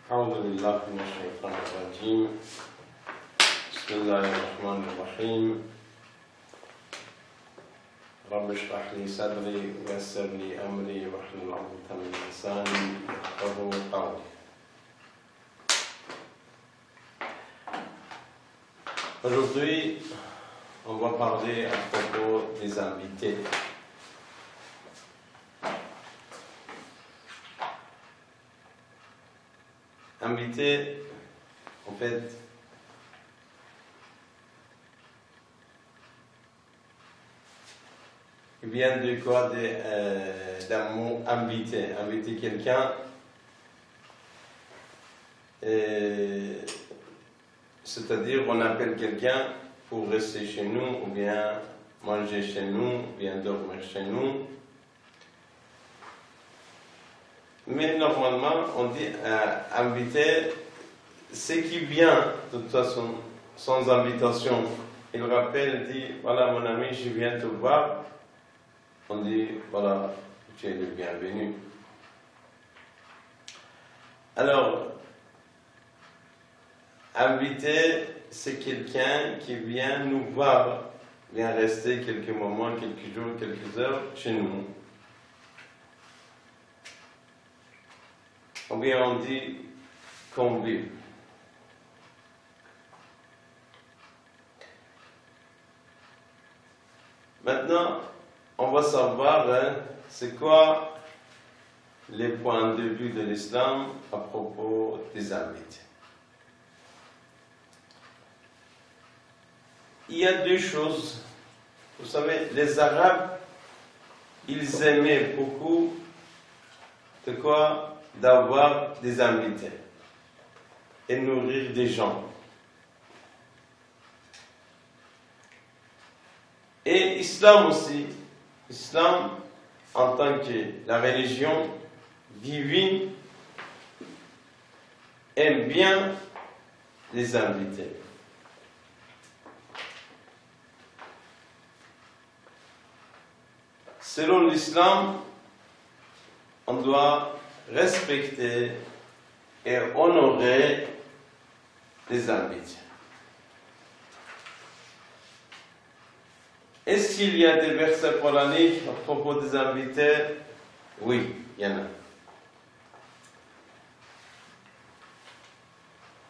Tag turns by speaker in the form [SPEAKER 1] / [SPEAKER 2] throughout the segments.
[SPEAKER 1] أعوذ بالله من الشيطان الرجيم بسم الله الرحمن الرحيم رب اشرح لي صدري ويسر لي أمري واحلل عقدة من لساني يفقهوا قولي. Aujourd'hui, on va parler à propos des invités. Invité, en fait, il vient de quoi? D'un mot invité. Inviter quelqu'un, c'est-à-dire on appelle quelqu'un pour rester chez nous, ou bien manger chez nous, ou bien dormir chez nous. Mais normalement, on dit invité, c'est qui vient de toute façon sans invitation. Il rappelle, dit voilà mon ami, je viens te voir. On dit voilà, tu es le bienvenu. Alors, invité, c'est quelqu'un qui vient nous voir, vient rester quelques moments, quelques jours, quelques heures chez nous. Ou bien on dit convive. Maintenant, on va savoir c'est quoi les points de vue de l'islam à propos des invités. Il y a deux choses. Vous savez, les Arabes, ils aimaient beaucoup de quoi? D'avoir des invités et nourrir des gens. Et l'islam aussi, l'islam en tant que la religion divine aime bien les invités. Selon l'islam, on doit respecter et honorer les invités. Est-ce qu'il y a des versets coraniques à propos des invités? Oui, il y en a.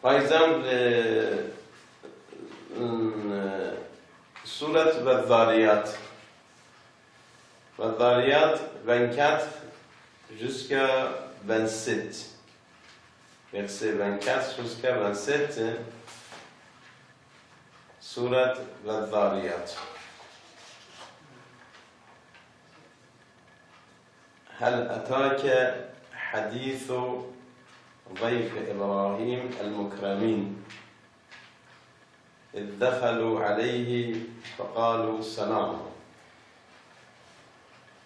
[SPEAKER 1] Par exemple, Surat al-Dhariyat. Al-Dhariyat 24 jusqu'à 27. Verset 24 jusqu'à 27. Surat al-Dhariyat. هل أتاك حديث ضيف إبراهيم المكرمين إذ دخلوا عليه فقالوا سلام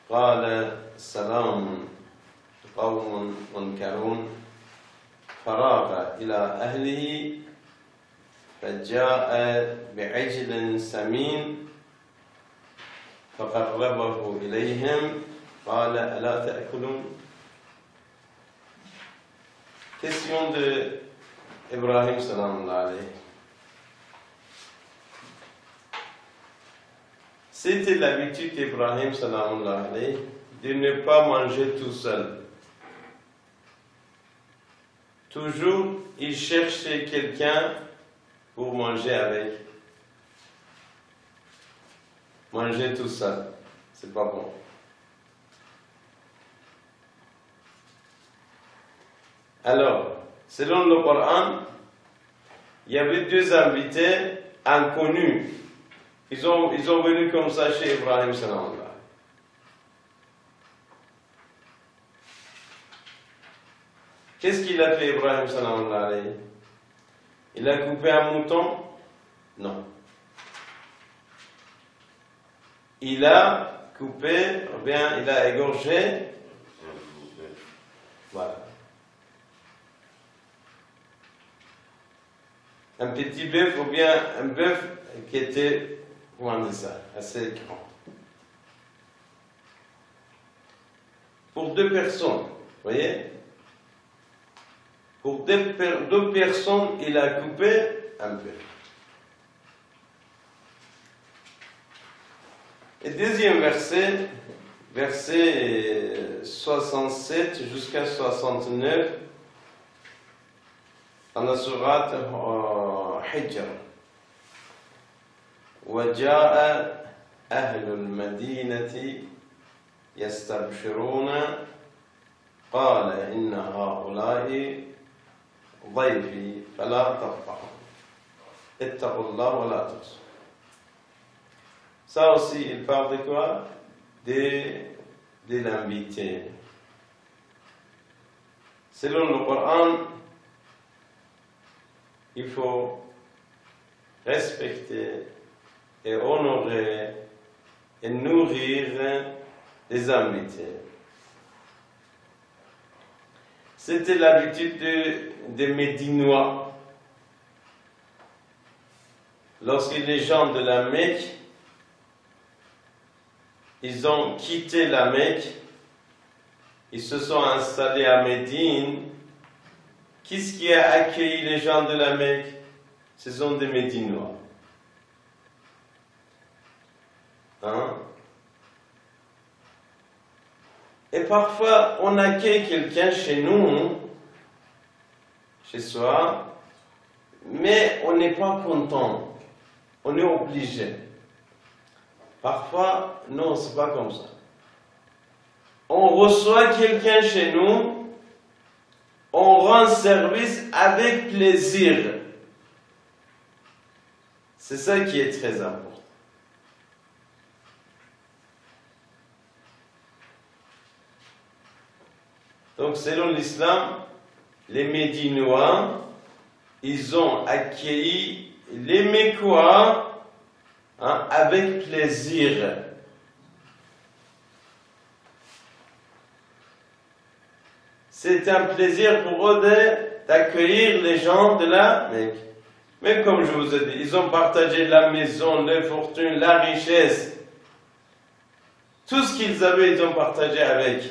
[SPEAKER 1] قال سلام قوم منكرون فراغ إلى أهله فجاء بعجل سمين فقربه إليهم قال ألا تأكلون. Question de Ibrahim salam alayhi. C'était l'habitude d'Ibrahim salam alayhi de ne pas manger tout seul. Toujours, il cherchait quelqu'un pour manger avec. Manger tout seul, c'est pas bon. Alors, selon le Coran, il y avait deux invités inconnus. Ils ont venu comme ça chez Ibrahim salam. Qu'est-ce qu'il a fait Ibrahim salam? Il a coupé un mouton? Non. Il a coupé, ou bien il a égorgé. Voilà. Un petit bœuf ou bien un bœuf qui était, comment on dit ça, assez grand. Pour deux personnes, vous voyez? Pour deux personnes, il a coupé un peu. Et deuxième verset, verset 67 jusqu'à 69, dans la sourate Hijr. وجاء أهل المدينة يستبشرون قال إن هؤلاء ضيفي فلا تفضحوا اتقوا الله ولا تخزوا. Ça aussi, il parle de quoi? De l'invité. Selon le Coran, il faut respecter et honorer et nourrir les invités. C'était l'habitude des Médinois. Lorsque les gens de la Mecque, ils ont quitté la Mecque, ils se sont installés à Médine. Qu'est-ce qui a accueilli les gens de la Mecque? Ce sont des Médinois. Et parfois, on accueille quelqu'un chez nous, chez soi, mais on n'est pas content. On est obligé. Parfois, non, c'est pas comme ça. On reçoit quelqu'un chez nous, on rend service avec plaisir. C'est ça qui est très important. Donc, selon l'islam, les Médinois, ils ont accueilli les Mécois avec plaisir. C'est un plaisir pour eux d'accueillir les gens de la Mecque. Mais comme je vous ai dit, ils ont partagé la maison, les fortunes, la richesse. Tout ce qu'ils avaient, ils ont partagé avec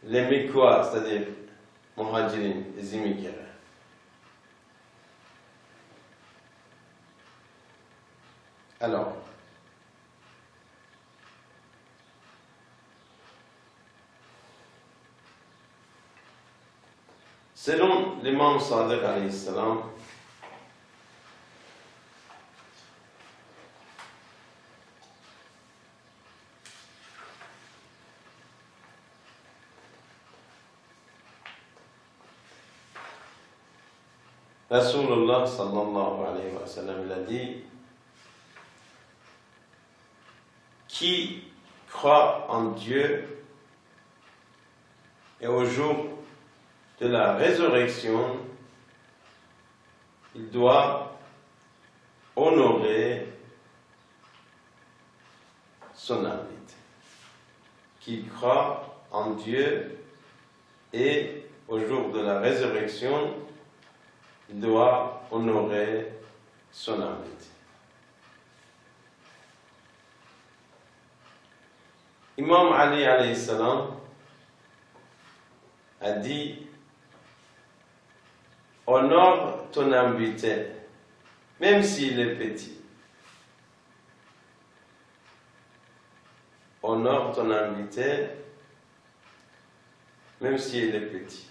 [SPEAKER 1] les Mécois, c'est-à-dire Muhajirin, les immigrés. Alors, selon l'imam Sadiq alayhi salam, Rasulullah sallallahu alayhi wa sallam l'a dit, qui croit en Dieu et au jour de la résurrection, il doit honorer son invité. Qui croit en Dieu et au jour de la résurrection, il doit honorer son invité. Imam Ali alayhi salam a dit: honore ton invité, même s'il est petit. Honore ton invité, même s'il est petit.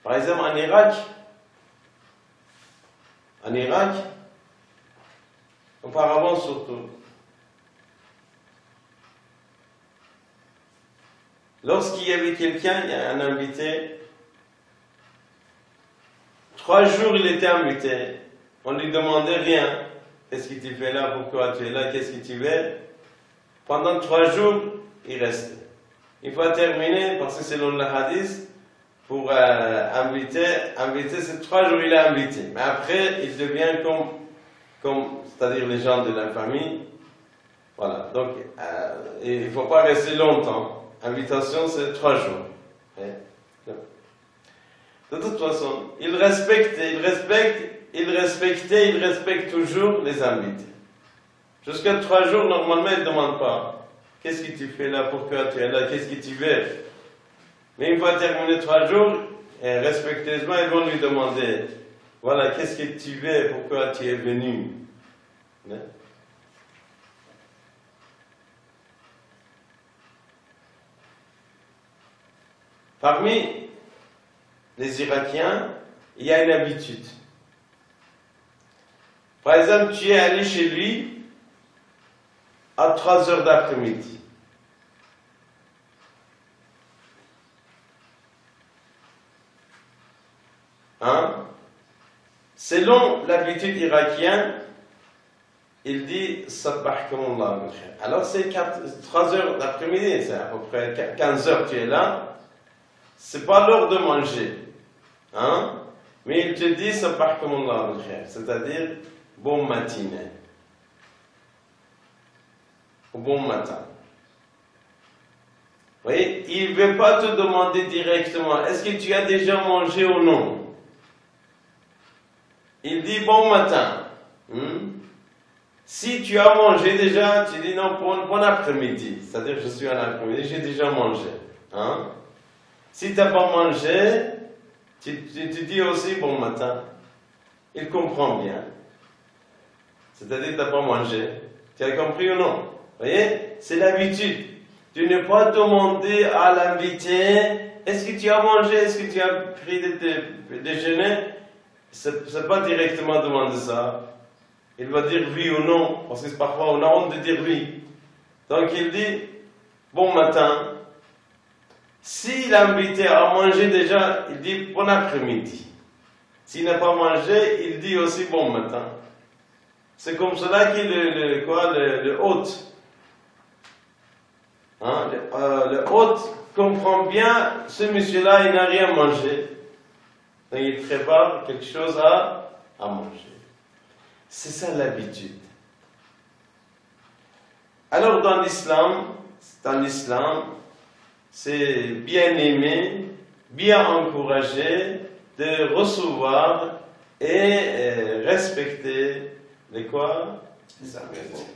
[SPEAKER 1] Par exemple, en Irak, auparavant surtout, lorsqu'il y avait quelqu'un, il y a un invité, 3 jours il était invité, on ne lui demandait rien. Qu'est-ce que tu fais là? Pourquoi tu es là? Qu'est-ce que tu veux? Pendant 3 jours, il restait. Une fois terminé, parce que selon le hadith, pour inviter, c'est 3 jours il est invité. Mais après, il devient comme c'est-à-dire les gens de la famille. Voilà. Donc, il ne faut pas rester longtemps. Invitation, c'est 3 jours. De toute façon, il respecte toujours les invités. Jusqu'à 3 jours, normalement, il ne demande pas. Qu'est-ce que tu fais là? Pourquoi tu es là? Qu'est-ce que tu veux? Mais une fois terminé 3 jours, respectueusement, ils vont lui demander, voilà, qu'est-ce que tu veux? Pourquoi tu es venu? Hein? Parmi les Irakiens, il y a une habitude. Par exemple, tu es allé chez lui à 3 heures d'après-midi. Hein? Selon l'habitude irakienne, il dit Sabbahkumullah bil khair. Alors c'est 3 heures d'après-midi, c'est à peu près 15 heures tu es là. C'est pas l'heure de manger. Hein? Mais il te dit Sabbahkumullah bil khair, c'est-à-dire bon matinée. Ou bon matin. Vous voyez, il ne veut pas te demander directement est-ce que tu as déjà mangé ou non. Il dit bon matin. Si tu as mangé déjà, tu dis non, bon après-midi. C'est-à-dire je suis en après-midi, j'ai déjà mangé. Hein? Si tu n'as pas mangé, tu dis aussi bon matin. Il comprend bien. C'est-à-dire que tu n'as pas mangé. Tu as compris ou non? Vous voyez? C'est l'habitude. Tu ne pas demander à l'invité est-ce que tu as mangé, est-ce que tu as pris de déjeuner? C'est pas directement demander ça. Il va dire oui ou non, parce que parfois on a honte de dire oui. Donc il dit bon matin. Si l'invité a mangé déjà, il dit bon après-midi. S'il n'a pas mangé, il dit aussi bon matin. C'est comme cela que le hôte. Hein, le hôte comprend bien ce monsieur-là, il n'a rien mangé. Donc il prépare quelque chose à manger. C'est ça l'habitude. Alors dans l'islam, c'est bien aimé, bien encouragé de recevoir et respecter les quoi? Les invités.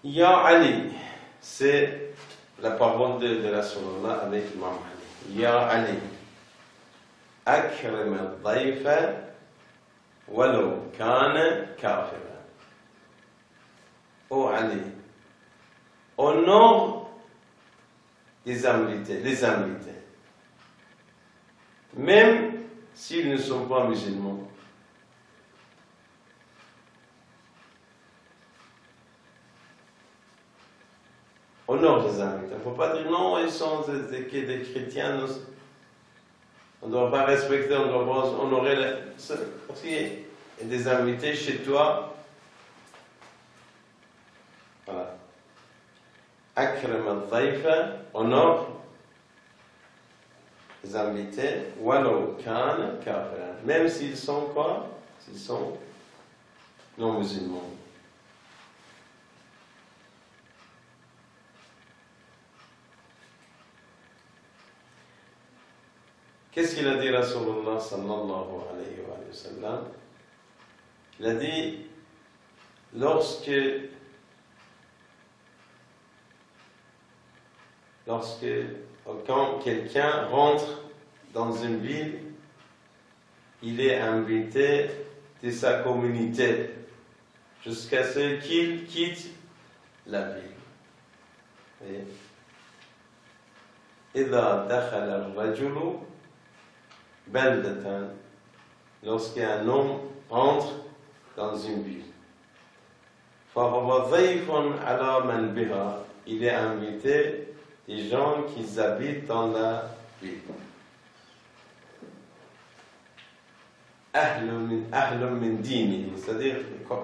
[SPEAKER 1] Ya Ali, c'est la parole de la Rasulullah avec Imam Ali. Ya Ali, akrim al-dayfa walau kana kafira. Oh Ali, honore les invités, même s'ils ne sont pas musulmans. Honore les invités. Il ne faut pas dire non, ils sont des chrétiens. On ne doit pas respecter, on doit pas honorer. Parce qu'il y a des invités chez toi. Voilà. Akram al-Dayfa, honore les invités. Walau kana kafira. Même s'ils sont quoi? S'ils sont non musulmans. Qu'est-ce qu'il a dit Rasulullah sallallahu alayhi wa sallam? Il a dit, quand quelqu'un rentre dans une ville, il est invité de sa communauté jusqu'à ce qu'il quitte la ville. إذا دخل الرجل بلدة, lorsqu'un homme entre dans une ville, فهو ضيف على من بها, il est invité des gens qui habitent dans la ville. أهل من دينه, c'est-à-dire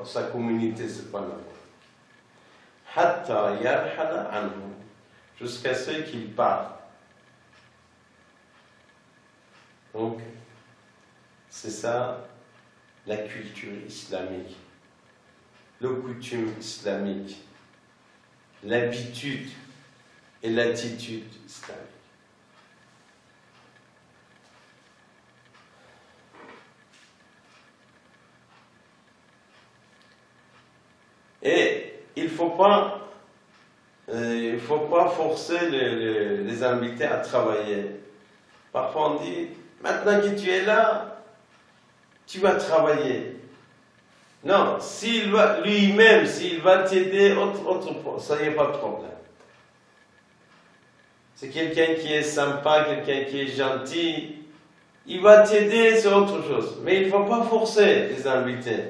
[SPEAKER 1] sa communauté, c'est pas là. حتى يرحل عنه, jusqu'à ce qu'il parte. Donc, c'est ça la culture islamique, le coutume islamique, l'habitude et l'attitude islamique. Et il ne faut pas forcer les invités à travailler. Parfois on dit, maintenant que tu es là, tu vas travailler. Non, s'il va lui-même, s'il va t'aider, ça n'y a pas de problème. C'est quelqu'un qui est sympa, quelqu'un qui est gentil, il va t'aider, c'est autre chose. Mais il ne faut pas forcer les invités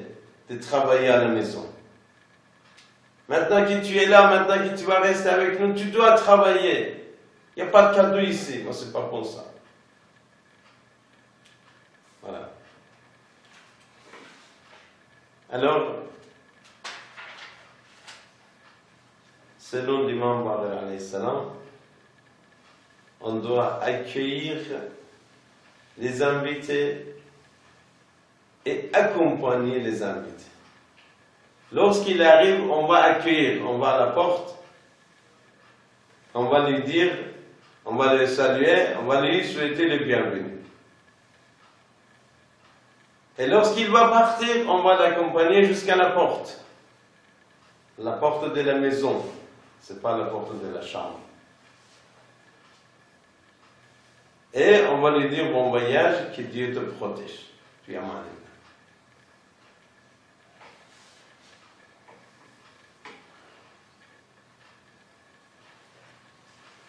[SPEAKER 1] de travailler à la maison. Maintenant que tu es là, maintenant que tu vas rester avec nous, tu dois travailler. Il n'y a pas de cadeau ici. Moi, c'est pas pour ça. Voilà. Alors, selon l'imam Baqir alayhi salam, on doit accueillir les invités et accompagner les invités. Lorsqu'il arrive, on va accueillir, on va à la porte, on va lui dire, on va le saluer, on va lui souhaiter le bienvenu. Et lorsqu'il va partir, on va l'accompagner jusqu'à la porte de la maison, c'est pas la porte de la chambre. Et on va lui dire bon voyage, que Dieu te protège. Tu es malade.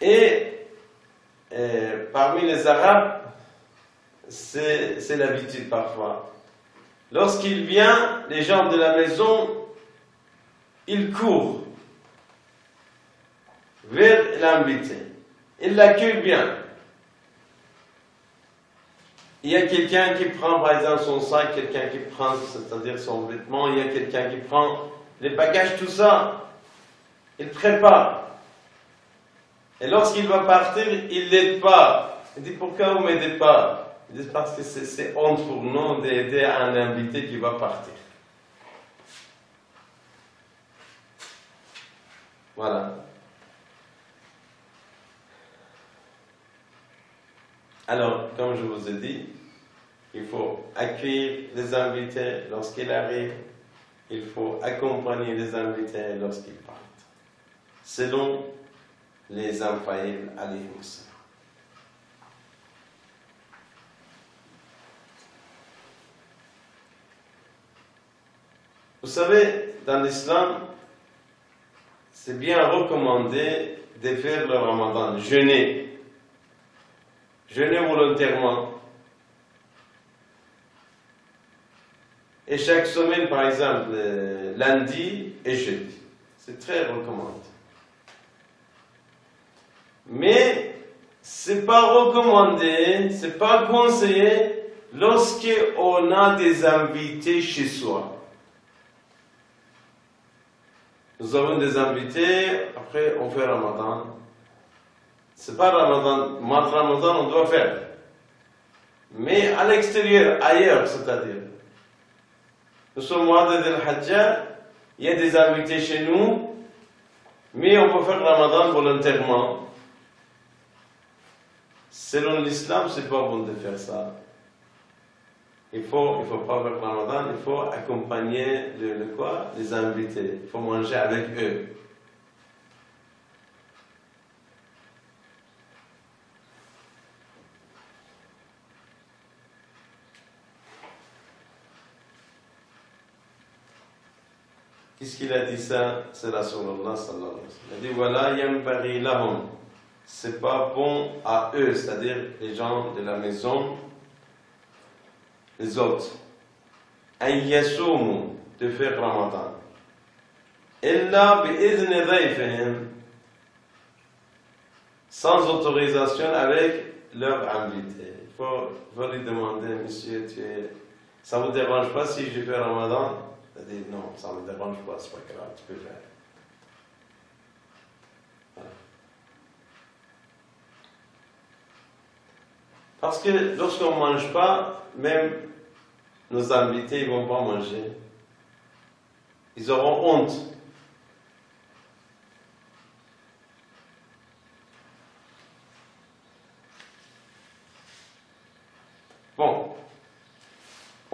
[SPEAKER 1] Et parmi les Arabes, c'est l'habitude parfois. Lorsqu'il vient, les gens de la maison, ils courent vers l'invité. Ils l'accueillent bien. Il y a quelqu'un qui prend par exemple son sac, quelqu'un qui prend, c'est-à-dire son vêtement, il y a quelqu'un qui prend les bagages, tout ça. Il prépare. Et lorsqu'il va partir, il n'aide pas. Il dit pourquoi vous ne m'aidez pas? Il dit parce que c'est honte pour nous d'aider un invité qui va partir. Voilà. Alors, comme je vous ai dit, il faut accueillir les invités lorsqu'ils arrivent, il faut accompagner les invités lorsqu'ils partent. Selon les infaillibles alayhi wa sallam. Vous savez, dans l'islam, c'est bien recommandé de faire le ramadan, jeûner. Jeûner volontairement. Et chaque semaine, par exemple, lundi et jeudi. C'est très recommandé. Mais c'est pas recommandé, c'est pas conseillé lorsque on a des invités chez soi. Nous avons des invités, après on fait Ramadan. C'est pas Ramadan, Ramadan on doit faire. Mais à l'extérieur, ailleurs, c'est-à-dire. Nous sommes au mois de Hajjah, il y a des invités chez nous, mais on peut faire Ramadan volontairement. Selon l'islam, c'est pas bon de faire ça. Il faut pas faire Ramadan, il faut accompagner les invités. Il faut manger avec eux. Qu'est-ce qu'il a dit ça? C'est Rasulullah sallallahu alayhi wa sallam. Il a dit voilà yanbaghi lahum. C'est pas bon à eux, c'est-à-dire les gens de la maison, les autres. An yasumu, de faire Ramadan. Illa bi'idhni dhayfihim, sans autorisation avec leur invité. Il faut lui demander, monsieur, ça ne vous dérange pas si je fais Ramadan? Il a dit non, ça ne me dérange pas, c'est pas grave, tu peux faire. Voilà. Parce que lorsqu'on ne mange pas, même nos invités ne vont pas manger. Ils auront honte.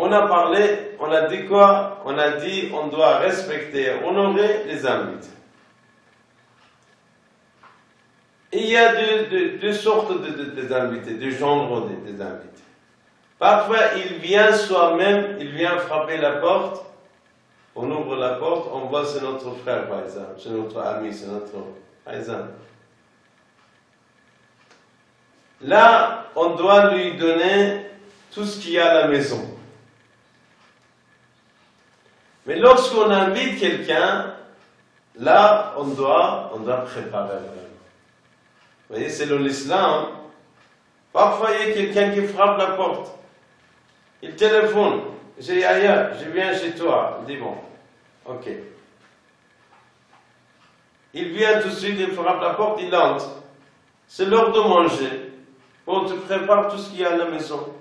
[SPEAKER 1] on a parlé, on a dit quoi? On a dit on doit respecter, honorer les invités. Et il y a deux sortes d'invités, deux genres des invités. Parfois, il vient soi-même, il vient frapper la porte, on ouvre la porte, on voit c'est notre frère par exemple, c'est notre ami, c'est notre par exemple. Là, on doit lui donner tout ce qu'il y a à la maison. Mais lorsqu'on invite quelqu'un, là, on doit préparer vraiment. Vous voyez, selon l'islam, parfois il y a quelqu'un qui frappe la porte. Il téléphone. J'ai Yahya, je viens chez toi. Il dit bon, ok. Il vient tout de suite, il frappe la porte, il entre. C'est l'heure de manger. On te prépare tout ce qu'il y a à la maison.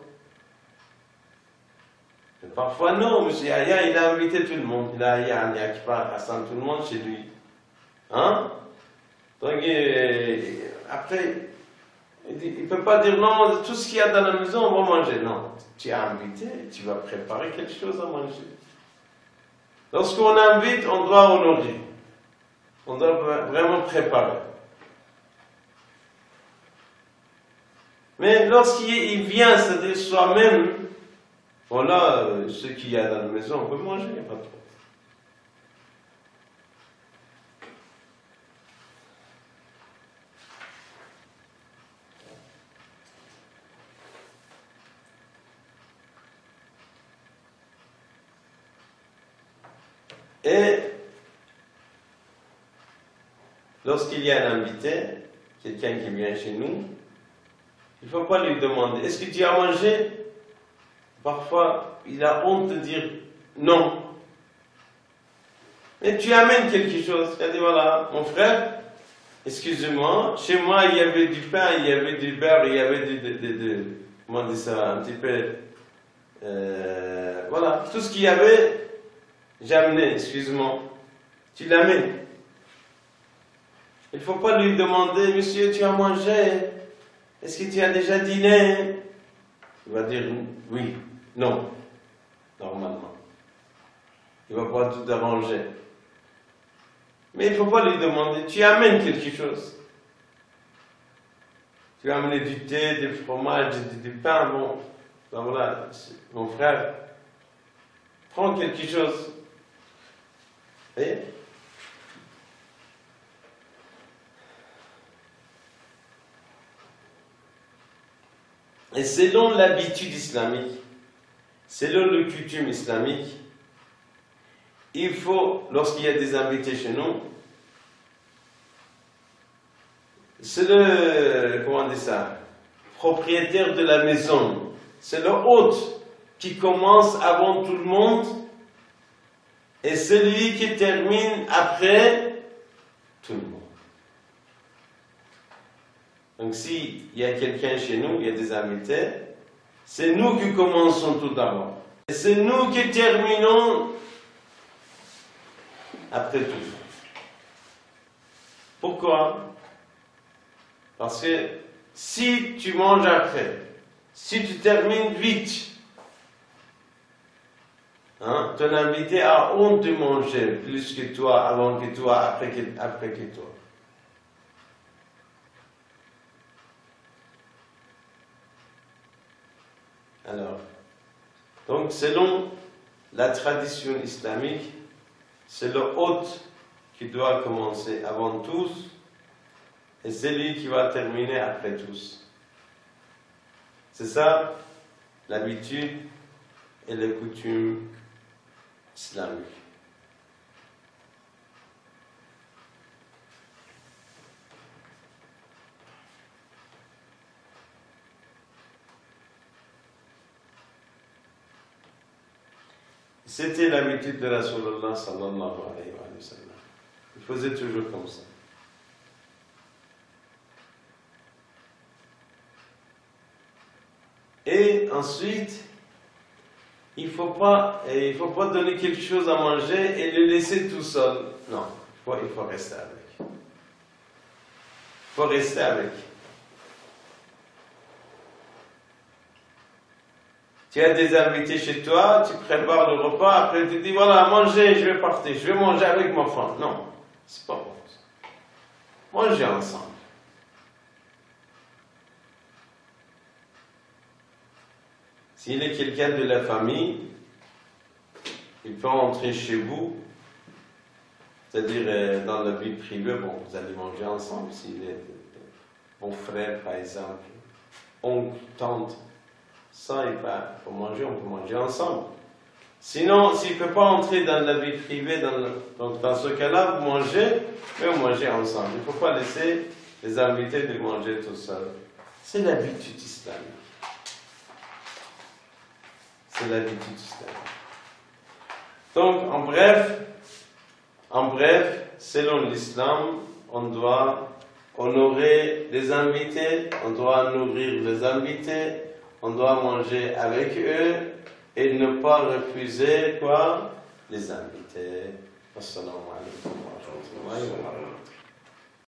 [SPEAKER 1] Mais parfois non, monsieur Yahya, il a invité tout le monde. Il a Yahya qui parle à tout le monde chez lui. Hein? Donc, après, il ne peut pas dire non, tout ce qu'il y a dans la maison, on va manger. Non, tu es invité, tu vas préparer quelque chose à manger. Lorsqu'on invite, on doit honorer. On doit vraiment préparer. Mais lorsqu'il vient, c'est-à-dire soi-même, voilà, ce qu'il y a dans la maison, on peut manger, il n'y a pas de problème. Et lorsqu'il y a un invité, quelqu'un qui vient chez nous, il ne faut pas lui demander, est-ce que tu as mangé? Parfois, il a honte de dire non. Mais tu amènes quelque chose. Tu as dit, voilà, mon frère, excuse-moi, chez moi, il y avait du pain, il y avait du beurre, il y avait comment on dit ça, un petit peu, voilà, tout ce qu'il y avait, j'ai amené, excuse-moi. Tu l'amènes. Il ne faut pas lui demander, monsieur, tu as mangé? Est-ce que tu as déjà dîné? Il va dire oui, non, normalement. Il va pas tout arranger. Mais il ne faut pas lui demander, tu amènes quelque chose. Tu as amené du thé, du fromage, du pain, bon. Ben voilà, mon frère, prends quelque chose. Vous voyez? Et selon l'habitude islamique, selon le coutume islamique, il faut, lorsqu'il y a des invités chez nous, c'est le, comment on dit ça, propriétaire de la maison, c'est le hôte qui commence avant tout le monde et celui qui termine après tout le monde. Donc s'il y a quelqu'un chez nous, il y a des invités, c'est nous qui commençons tout d'abord. Et c'est nous qui terminons après tout. Pourquoi? Parce que si tu manges après, si tu termines vite, hein, ton invité a honte de manger plus que toi, avant que toi, après que toi. Alors, donc selon la tradition islamique, c'est le hôte qui doit commencer avant tous et c'est lui qui va terminer après tous. C'est ça l'habitude et les coutumes islamiques. C'était l'habitude de Rasulullah sallallahu alayhi wa sallam. Il faisait toujours comme ça. Et ensuite, il ne faut pas donner quelque chose à manger et le laisser tout seul. Non, il faut rester avec. Il faut rester avec. Tu as des invités chez toi, tu prépares le repas, après tu dis voilà, mangez, je vais partir, je vais manger avec ma femme. Non, c'est pas bon. Mangez ensemble. S'il est quelqu'un de la famille, il peut entrer chez vous, c'est-à-dire dans la vie privée, bon, vous allez manger ensemble, s'il est mon frère par exemple, oncle, tante, ça il faut manger, on peut manger ensemble. Sinon, s'il ne peut pas entrer dans la vie privée, donc dans ce cas-là, vous mangez, mais vous mangez ensemble. Il ne faut pas laisser les invités de manger tout seuls. C'est l'habitude islamique. C'est l'habitude islamique. Donc, en bref, selon l'islam, on doit honorer les invités, on doit nourrir les invités, on doit manger avec eux et ne pas refuser quoi? Les invités. Assalamu alaikum wa rahmatullahi wa barakatuh.